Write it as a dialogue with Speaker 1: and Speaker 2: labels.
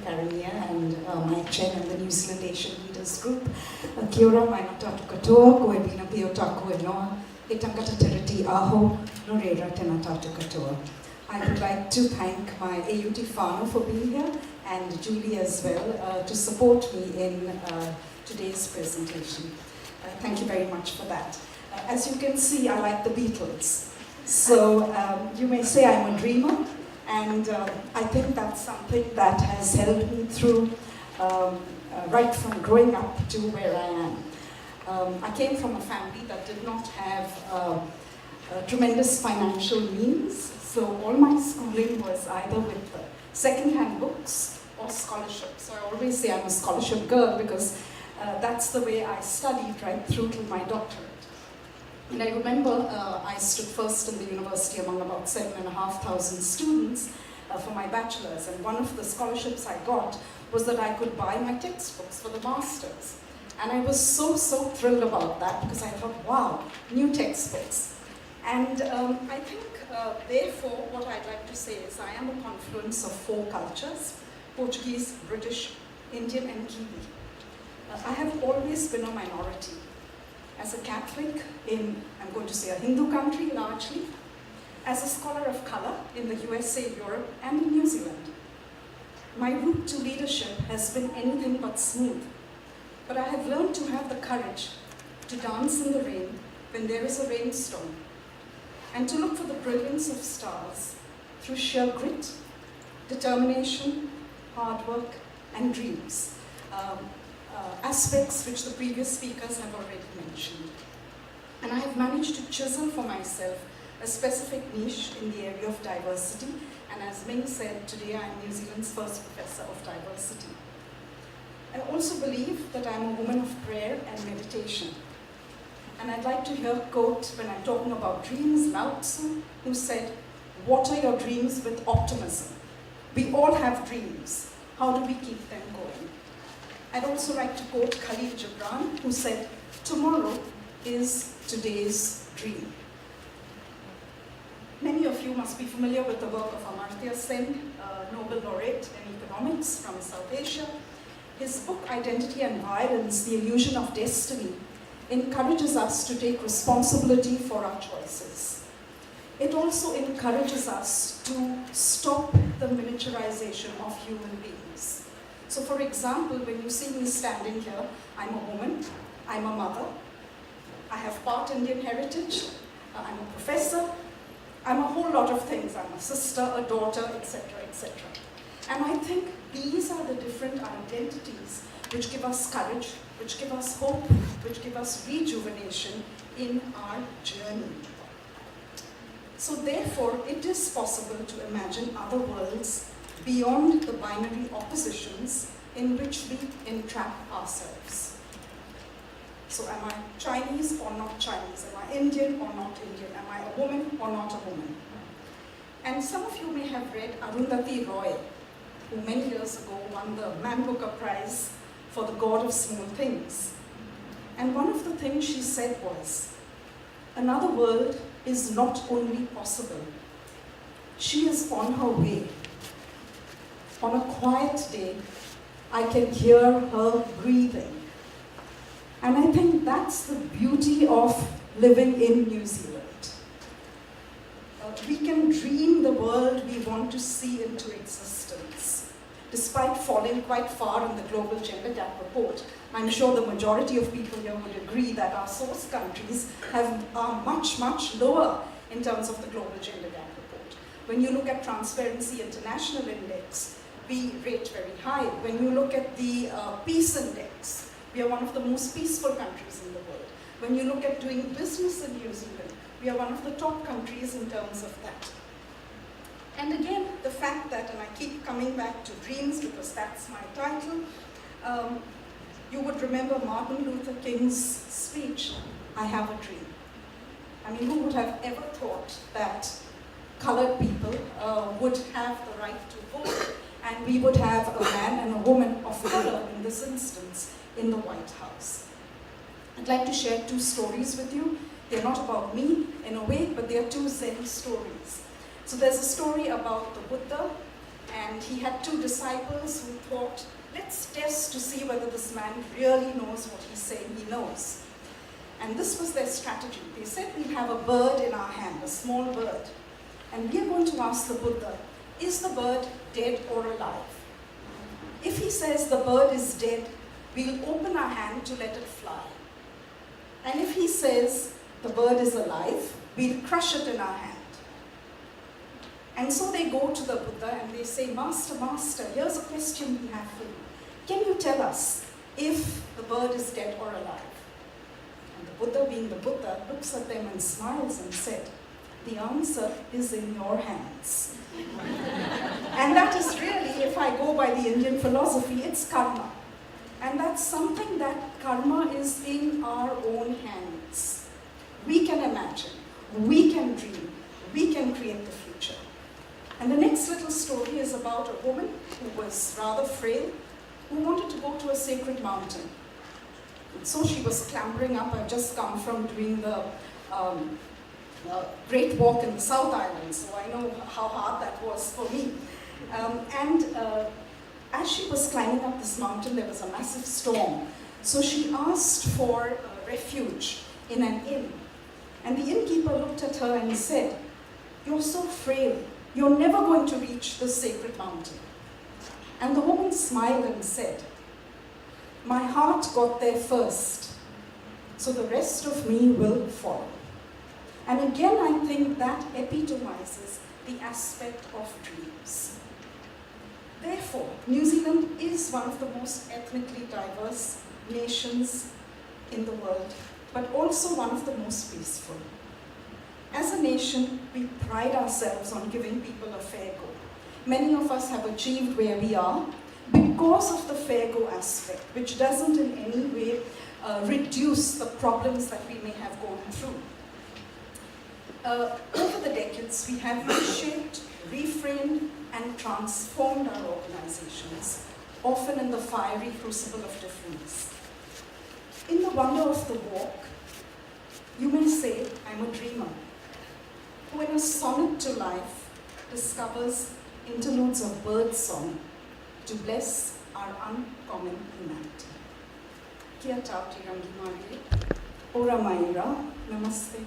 Speaker 1: Karimia and my chair in the New Zealand Asian Leaders Group. Kia ora, mai no tātou katoa, ko Edwina Pio tāku e noa, e tangata te reti aho, no reira tēnā tātou katoa. I would like to thank my AUT whānau for being here and Julie as well to support me in today's presentation. Thank you very much for that. As you can see, I like the Beatles. So you may say I'm a dreamer, and I think that's something that has helped me through right from growing up to where I am. I came from a family that did not have tremendous financial means, so all my schooling was either with second-hand books or scholarship. So I always say I'm a scholarship girl because that's the way I studied right through to my doctorate. And I remember I stood first in the university among about 7,500 students for my bachelor's, and one of the scholarships I got was that I could buy my textbooks for the master's. And I was so thrilled about that because I thought, wow, new textbooks. And I think, therefore, what I'd like to say is I am a confluence of 4 cultures: Portuguese, British, Indian, and Kiwi. I have always been a minority. As a Catholic in, I'm going to say, a Hindu country largely, as a scholar of color in the USA, Europe, and in New Zealand. My route to leadership has been anything but smooth, but I have learned to have the courage to dance in the rain when there is a rainstorm, and to look for the brilliance of stars through sheer grit, determination, hard work, and dreams. Aspects which the previous speakers have already mentioned. And I have managed to chisel for myself a specific niche in the area of diversity, and as Ming said, today I am New Zealand's first professor of diversity. I also believe that I am a woman of prayer and meditation. And I'd like to hear a quote when I'm talking about dreams, Lao Tzu, who said, "Water your dreams with optimism. We all have dreams. How do we keep them going?" I'd also like to quote Khalil Gibran, who said, "Tomorrow is today's dream." Many of you must be familiar with the work of Amartya Sen, Nobel laureate in economics from South Asia. His book, Identity and Violence, The Illusion of Destiny, encourages us to take responsibility for our choices. It also encourages us to stop the miniaturization of human beings. So for example, when you see me standing here, I'm a woman, I'm a mother, I have part Indian heritage, I'm a professor, I'm a whole lot of things. I'm a sister, a daughter, etc., etc. And I think these are the different identities which give us courage, which give us hope, which give us rejuvenation in our journey. So therefore, it is possible to imagine other worlds beyond the binary oppositions in which we entrap ourselves. So am I Chinese or not Chinese? Am I Indian or not Indian? Am I a woman or not a woman? And some of you may have read Arundhati Roy, who many years ago won the Man Booker Prize for The God of Small Things. And one of the things she said was, another world is not only possible, she is on her way. On a quiet day, I can hear her breathing. And I think that's the beauty of living in New Zealand. We can dream the world we want to see into existence. Despite falling quite far in the Global Gender Gap Report, I'm sure the majority of people here would agree that our source countries are much lower in terms of the Global Gender Gap Report. When you look at Transparency International Index, we rate very high. When you look at the Peace Index, we are one of the most peaceful countries in the world. When you look at doing business in New Zealand, we are one of the top countries in terms of that. And again, the fact that, and I keep coming back to dreams because that's my title, you would remember Martin Luther King's speech, "I have a dream." I mean, who would have ever thought that colored people would have the right to vote, and we would have a man and a woman of color, in this instance, in the White House. I'd like to share 2 stories with you. They're not about me, in a way, but they are 2 Zen stories. So there's a story about the Buddha And he had two disciples who thought, let's test to see whether this man really knows what he's saying he knows. And this was their strategy. They said, we have a bird in our hand, a small bird. And we are going to ask the Buddha, is the bird dead or alive? If he says the bird is dead, we'll open our hand to let it fly. And if he says the bird is alive, we'll crush it in our hand. And so they go to the Buddha and they say, Master, Master, here's a question we have for you. Can you tell us if the bird is dead or alive? And the Buddha, being the Buddha, looks at them and smiles and said, the answer is in your hands. And that is really, if I go by the Indian philosophy, it's karma. And that's something that karma is in our own hands. We can imagine, we can dream, we can create the future. And the next little story is about a woman who was rather frail, who wanted to go to a sacred mountain. And so she was clambering up. I've just come from doing the Great Walk in the South Island, so I know how hard that was for me. As she was climbing up this mountain, there was a massive storm. So she asked for refuge in an inn. And the innkeeper looked at her and said, you're so frail, you're never going to reach the sacred mountain. And the woman smiled and said, my heart got there first, so the rest of me will follow. And again, I think that epitomizes the aspect of dreams. Therefore, New Zealand is one of the most ethnically diverse nations in the world, but also one of the most peaceful. As a nation, we pride ourselves on giving people a fair go. Many of us have achieved where we are because of the fair go aspect, which doesn't in any way reduce the problems that we may have gone through. Over the decades, we have reshaped, reframed, and transformed our organizations, often in the fiery crucible of difference. In the wonder of the walk, you may say, I'm a dreamer, who in a sonnet to life discovers interludes of bird song to bless our uncommon humanity. Kia tau te rangi Māori, ora mai rā, namaste.